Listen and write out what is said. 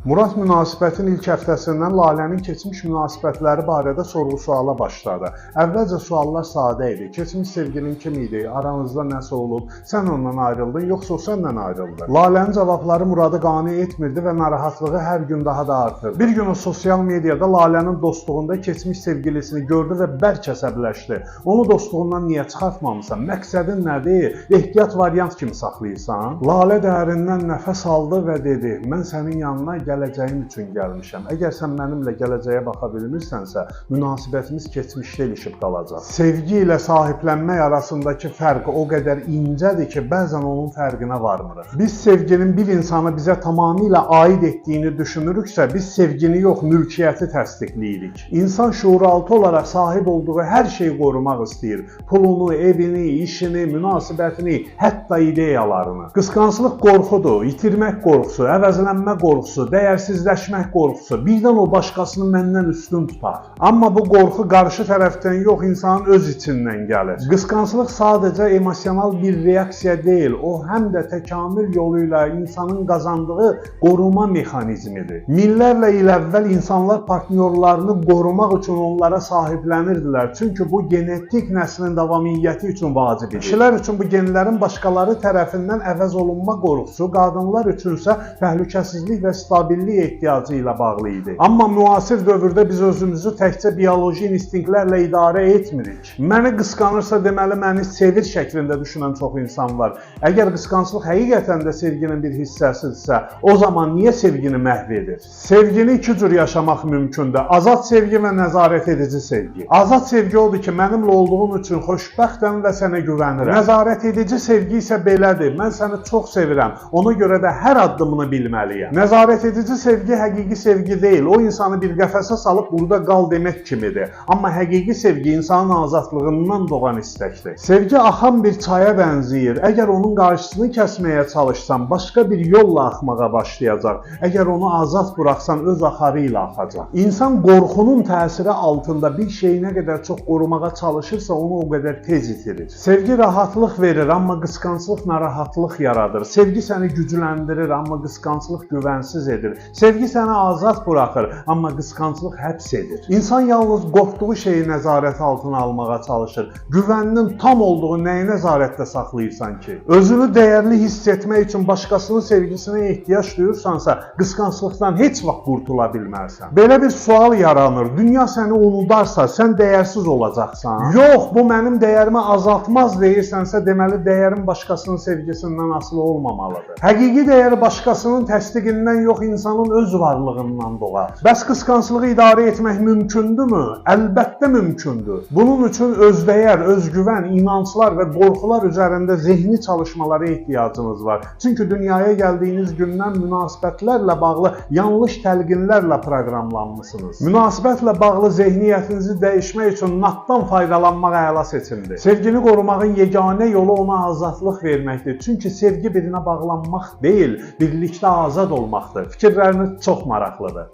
Murad münasibətin ilk həftəsindən Lalənin keçmiş münasibətləri barədə sorğu-suala başladı. Əvvəlcə suallar sadə idi. Keçmiş sevgilin kim idi? Aranızda nəsə olub? Sən ondan ayrıldın, yoxsa o səndən ayrıldı? Lalənin cavabları Muradı qane etmirdi və narahatlığı hər gün daha da artırdı. Bir gün o sosial mediada Lalənin dostluğunda keçmiş sevgilisini gördü və bərk əsəbləşdi. Onu dostluğundan niyə çıxartmamısan? Məqsədin nədir? Ehtiyat variant kimi saxlayırsan? Lalə dərindən nəfəs aldı və dedi: "Mən sənin yanına gələcəyim üçün gəlmişəm. Əgər sən mənimlə gələcəyə baxa bilmirsənsə, münasibətimiz keçmişdə ilişib qalacaq." Sevgi ilə sahiblənmək arasındakı fərq o qədər incədir ki, bəzən onun fərqinə varmırıq. Biz sevginin bir insana bizə tamamilə aid etdiyini düşünürüksə, biz sevgini yox, mülkiyyəti təsdiqləyirik. İnsan şuuraltı olaraq sahib olduğu hər şeyi qorumaq istəyir. Pulunu, evini, işini, münasibətini, hətta ideyalarını. Qısqanclıq qorxudur, itirmək qorxusu, əvəzlənmə qorxusu, dəyərsizləşmək qorxusu, birdən o başqasını məndən üstün tutar. Amma bu qorxu qarşı tərəfdən yox, insanın öz içindən gəlir. Qısqanclıq sadəcə emosional bir reaksiya deyil, o həm də təkamül yolu ilə insanın qazandığı qoruma mexanizmidir. Minlərlə il əvvəl insanlar partnyorlarını qorumaq üçün onlara sahiblənirdilər, çünki bu genetik nəslin davamiyyəti üçün vacib idi. Kişilər üçün bu genlərin başqaları tərəfindən əvəz olunma qorxusu, qadınlar üçünsə təhlükəsizlik və stabillik ehtiyacı ilə bağlı idi. Amma müasir dövrdə biz özümüzü təkcə bioloji instinktlərlə idarə etmirik. Məni qısqanırsa deməli məni sevir şəklində düşünən çox insan var. Əgər qısqanclıq həqiqətən də sevginin bir hissəsidirsə, o zaman niyə sevgini məhv edir? Sevgini iki cür yaşamaq mümkündür. Azad sevgi və nəzarət edici sevgi. Azad sevgi odur ki, mənimlə olduğun üçün xoşbəxtəm və sənə güvənirəm. Nəzarət edici sevgi isə belədir. Mən səni çox sevirəm. Ona görə də hər addımını bilməliyəm. Nəzarət edici sevgi həqiqi sevgi deyil. O insanı bir qəfəsə salıb burada qal demək kimidir. Amma həqiqi sevgi insanın azadlığından doğan istəkdir. Sevgi axan bir çaya bənzəyir. Əgər onun qarşısını kəsməyə çalışsan, başqa bir yolla axmağa başlayacaq. Əgər onu azad buraxsan, öz axarı ilə axacaq. İnsan qorxunun təsiri altında bir şeyi nə qədər çox qorumağa çalışırsa, onu o qədər tez itirir. Sevgi rahatlıq verir, amma qısqanclıq narahatlıq yaradır. Sevgi səni gücləndirir, amma qısqanclıq güvənsiz edir. Sevgi səni azad buraxır, amma qısqanclıq həbs edir. İnsan yalnız qorxduğu şeyi nəzarət altına almağa çalışır. Güvəninin tam olduğu nəyi nəzarətdə saxlayırsan ki? Özünü dəyərli hiss etmək üçün başqasının sevgisinə ehtiyac duyursansa, qısqanclıqdan heç vaxt qurtula bilmərsən. Belə bir sual yaranır. Dünya səni unudarsa, sən dəyərsiz olacaqsan. Yox, bu mənim dəyərimi azaltmaz deyirsənsə, deməli dəyərin başqasının sevgisindən asılı olmamalıdır. Həqiqi dəyəri başqasının təsdiqindən yox, insanın öz varlığından doğar. Bəs qısqanclığı idarə etmək mümkündürmü? Əlbəttə mümkündür. Bunun üçün özdəyər, özgüvən, inanclar və qorxular üzərində zehni çalışmalara ehtiyacınız var. Çünki dünyaya gəldiyiniz gündən münasibətlərlə bağlı yanlış təlqinlərlə proqramlanmısınız. Münasibətlə bağlı zehniyyətinizi dəyişmək üçün natdan faydalanmaq əla seçimdir. Sevgini qorumağın yeganə yolu ona azadlıq verməkdir. Çünki sevgi birinə bağlanmaq deyil, birlikdə azad olmaqdır. Fikirləriniz çox maraqlıdır.